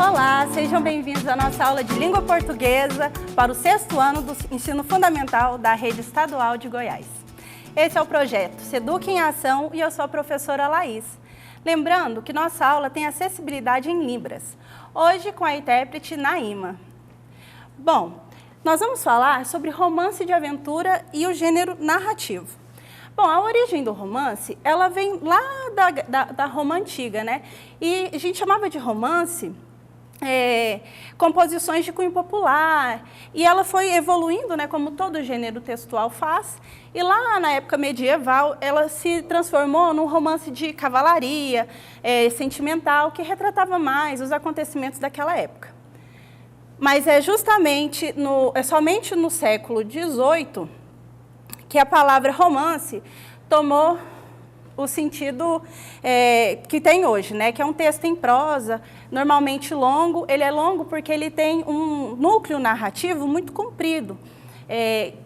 Olá, sejam bem-vindos à nossa aula de língua portuguesa para o 6º ano do Ensino Fundamental da Rede Estadual de Goiás. Esse é o projeto Seduc em Ação e eu sou a professora Laís. Lembrando que nossa aula tem acessibilidade em Libras, hoje com a intérprete Naima. Bom, nós vamos falar sobre romance de aventura e o gênero narrativo. Bom, a origem do romance, ela vem lá da Roma Antiga, né? E a gente chamava de romance composições de cunho popular, e ela foi evoluindo, né, como todo gênero textual faz, e lá na época medieval ela se transformou num romance de cavalaria, sentimental, que retratava mais os acontecimentos daquela época. Mas somente no século XVIII que a palavra romance tomou o sentido que tem hoje, né? Que é um texto em prosa, normalmente longo. Ele é longo porque ele tem um núcleo narrativo muito comprido,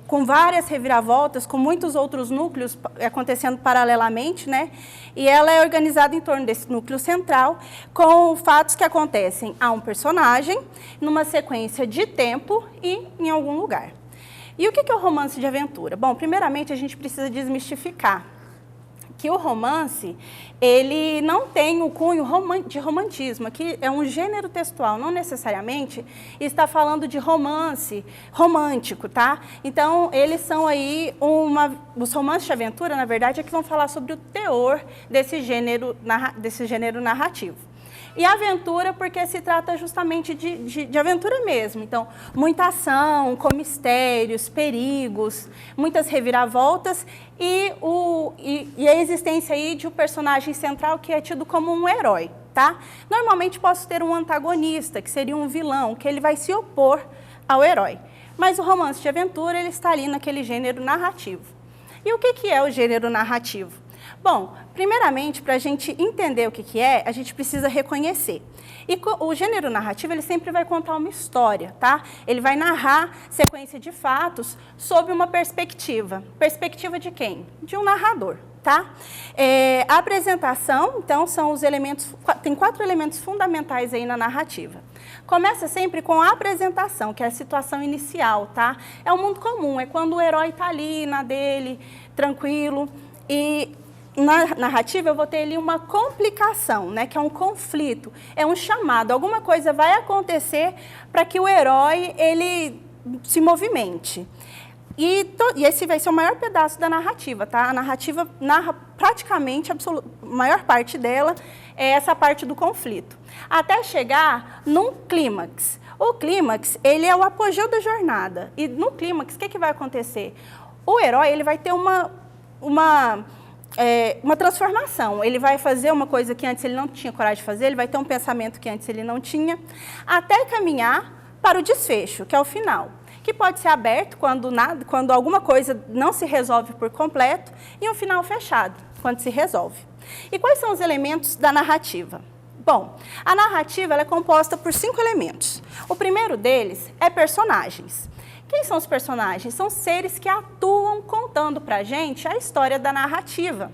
com várias reviravoltas, com muitos outros núcleos acontecendo paralelamente, né? E ela é organizada em torno desse núcleo central, com fatos que acontecem a um personagem, numa sequência de tempo e em algum lugar. E o que é o romance de aventura? Bom, primeiramente a gente precisa desmistificar que o romance, ele não tem o cunho de romantismo. Aqui é um gênero textual, não necessariamente está falando de romance romântico, tá? Então, eles são aí os romances de aventura, na verdade, é que vão falar sobre o teor desse gênero narrativo. E aventura porque se trata justamente de aventura mesmo. Então, muita ação, com mistérios, perigos, muitas reviravoltas e a existência aí de um personagem central que é tido como um herói, tá? Normalmente posso ter um antagonista, que seria um vilão, que ele vai se opor ao herói. Mas o romance de aventura, ele está ali naquele gênero narrativo. E o que é o gênero narrativo? Bom, primeiramente, para a gente entender o que é, a gente precisa reconhecer. E o gênero narrativo, ele sempre vai contar uma história, tá? Ele vai narrar sequência de fatos sob uma perspectiva. Perspectiva de quem? De um narrador, tá? A apresentação, então, são os elementos, tem 4 elementos fundamentais aí na narrativa. Começa sempre com a apresentação, que é a situação inicial, tá? É o mundo comum, é quando o herói está ali na dele, tranquilo, e na narrativa eu vou ter ali uma complicação, né, que é um conflito, é um chamado, alguma coisa vai acontecer para que o herói ele se movimente. E esse vai ser o maior pedaço da narrativa, tá? A narrativa narra praticamente, a maior parte dela é essa parte do conflito, até chegar num clímax. O clímax, ele é o apogeu da jornada, e no clímax, o que vai acontecer? O herói, ele vai ter uma transformação, ele vai fazer uma coisa que antes ele não tinha coragem de fazer, ele vai ter um pensamento que antes ele não tinha, até caminhar para o desfecho, que é o final, que pode ser aberto quando alguma coisa não se resolve por completo, e um final fechado, quando se resolve. E quais são os elementos da narrativa? Bom, a narrativa ela é composta por 5 elementos. O primeiro deles é personagens. Quem são os personagens? São seres que atuam contando para a gente a história da narrativa.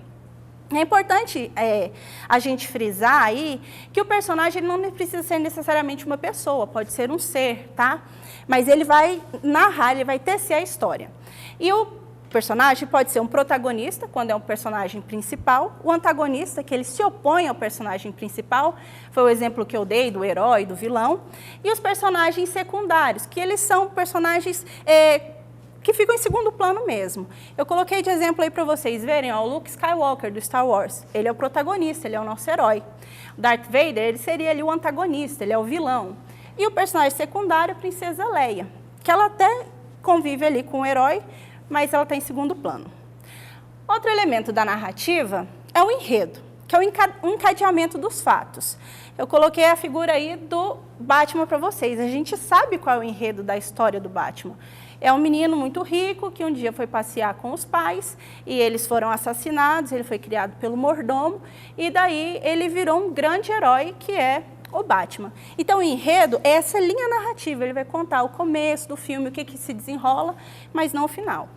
É importante a gente frisar aí que o personagem não precisa ser necessariamente uma pessoa, pode ser um ser, tá? Mas ele vai narrar, ele vai tecer a história. E o personagem pode ser um protagonista, quando é um personagem principal, o antagonista, que ele se opõe ao personagem principal, foi o exemplo que eu dei do herói, do vilão, e os personagens secundários, que eles são personagens que ficam em segundo plano mesmo. Eu coloquei de exemplo aí para vocês verem, ó, o Luke Skywalker do Star Wars, ele é o protagonista, ele é o nosso herói. O Darth Vader, ele seria ali o antagonista, ele é o vilão. E o personagem secundário, a Princesa Leia, que ela até convive ali com o herói, mas ela está em segundo plano. Outro elemento da narrativa é o enredo, que é o encadeamento dos fatos. Eu coloquei a figura aí do Batman para vocês. A gente sabe qual é o enredo da história do Batman. É um menino muito rico que um dia foi passear com os pais e eles foram assassinados, ele foi criado pelo mordomo e daí ele virou um grande herói que é o Batman. Então, o enredo é essa linha narrativa, ele vai contar o começo do filme, o que se desenrola, mas não o final.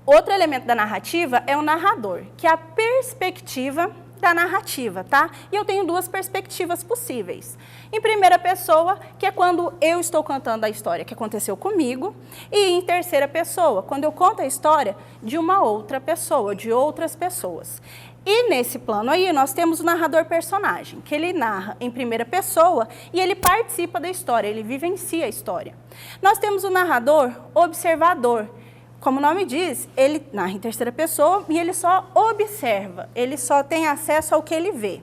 Outro elemento da narrativa é o narrador, que é a perspectiva para a narrativa, tá? E eu tenho duas perspectivas possíveis. Em primeira pessoa, que é quando eu estou contando a história que aconteceu comigo, e em terceira pessoa, quando eu conto a história de uma outra pessoa, de outras pessoas. E nesse plano aí, nós temos o narrador personagem, que ele narra em primeira pessoa e ele participa da história, ele vivencia a história. Nós temos o narrador observador. Como o nome diz, ele narra em terceira pessoa e ele só observa, ele só tem acesso ao que ele vê.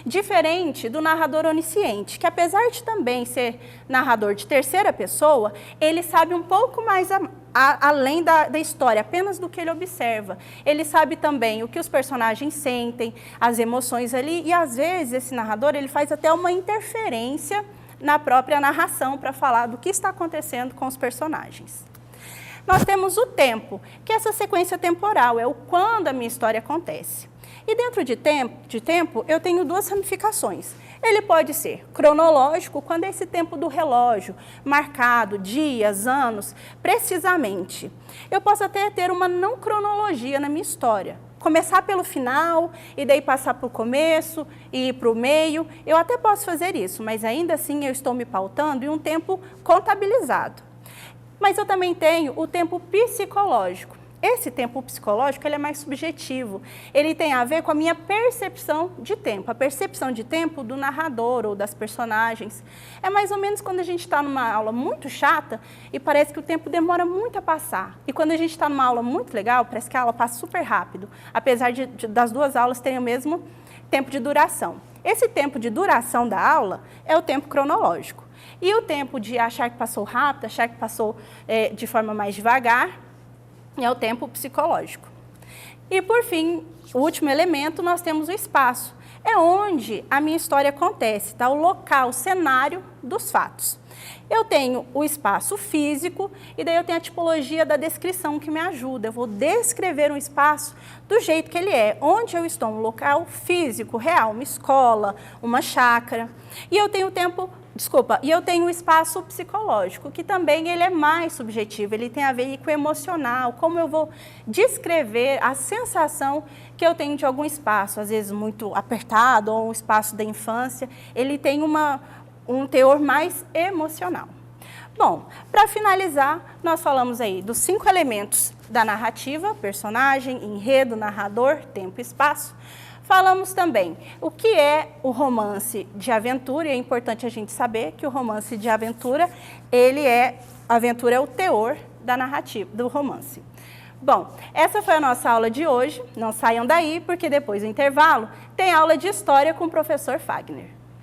Diferente do narrador onisciente, que apesar de também ser narrador de terceira pessoa, ele sabe um pouco mais além da história, apenas do que ele observa. Ele sabe também o que os personagens sentem, as emoções ali, e às vezes esse narrador ele faz até uma interferência na própria narração para falar do que está acontecendo com os personagens. Nós temos o tempo, que é essa sequência temporal, é o quando a minha história acontece. E dentro de tempo, eu tenho duas ramificações. Ele pode ser cronológico, quando é esse tempo do relógio, marcado, dias, anos, precisamente. Eu posso até ter uma não cronologia na minha história. Começar pelo final, e daí passar para o começo, e ir para o meio. Eu até posso fazer isso, mas ainda assim eu estou me pautando em um tempo contabilizado. Mas eu também tenho o tempo psicológico. Esse tempo psicológico ele é mais subjetivo, ele tem a ver com a minha percepção de tempo, a percepção de tempo do narrador ou das personagens. É mais ou menos quando a gente está numa aula muito chata e parece que o tempo demora muito a passar. E quando a gente está numa aula muito legal, parece que a aula passa super rápido, apesar das duas aulas terem o mesmo tempo de duração. Esse tempo de duração da aula é o tempo cronológico. E o tempo de achar que passou rápido, achar que passou de forma mais devagar, é o tempo psicológico. E, por fim, o último elemento, nós temos o espaço. É onde a minha história acontece, tá? O local, o cenário dos fatos. Eu tenho o espaço físico e daí eu tenho a tipologia da descrição que me ajuda. Eu vou descrever um espaço do jeito que ele é. Onde eu estou, um local físico, real, uma escola, uma chácara. E eu tenho eu tenho o espaço psicológico, que também ele é mais subjetivo, ele tem a ver com o emocional, como eu vou descrever a sensação que eu tenho de algum espaço, às vezes muito apertado, ou um espaço da infância, ele tem um teor mais emocional. Bom, para finalizar, nós falamos aí dos 5 elementos da narrativa: personagem, enredo, narrador, tempo e espaço. Falamos também o que é o romance de aventura, e é importante a gente saber que o romance de aventura, a aventura é o teor da narrativa, do romance. Bom, essa foi a nossa aula de hoje, não saiam daí, porque depois do intervalo tem aula de história com o professor Fagner.